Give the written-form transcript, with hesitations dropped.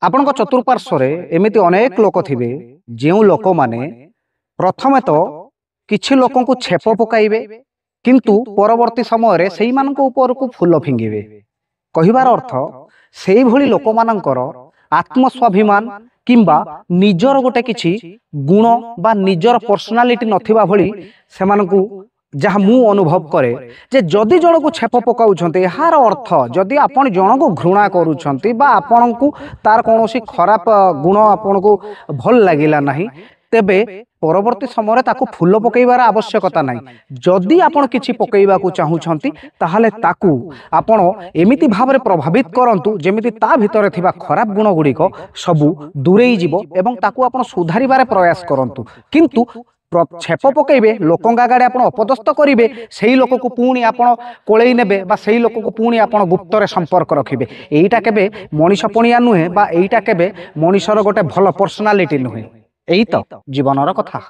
आपणक चतुर्पार्श्व एमती अनेक लोक थे जो लोक मैंने प्रथमे तो किछि लोक को छेप पकाइबे किंतु परवर्ती समय से ऊपर को फूल फिंगिबे। कहिबार अर्थ से भली लोक मानकर आत्मस्वाभिमान किंबा निजर गोटे किछि गुण बा निजर पर्सनालिटी नथिबा भली सेमानकु जहाँ मु अनुभव करे जे जदि जन को छेप पकाउछन्ते यार अर्थ जदि आपण जन को घृणा करूछन्ते बा आपण को तार कोनोसी खराब गुण आपण को भल लागिला नाही तेबे परवर्ती समय ताकू फूल पकईबार आवश्यकता नाही। जदि आपण किछि पकईबा को चाहुछन्ती ताहाले ताकू आपण एमिति भाबरे प्रभावित करंतु जेमिति ता भितरे थिबा खराब गुण गुड़िक सबु दूरेई जिवो एवं ताकू आपण सुधारिबारे प्रयास करंतु। किंतु छेप पकईबे लोकंक आगे आप अपदस्थ करेंगे से लोक को पुणी आप कोलई ने से लोक को पुणी आप गुप्तर संपर्क रखिए। यहीटा केबे मनीष पणिया नुहे बा एईटा केबे मनीषर गोटे भल पर्सनालिटी नुहे। यही तो जीवनर कथा।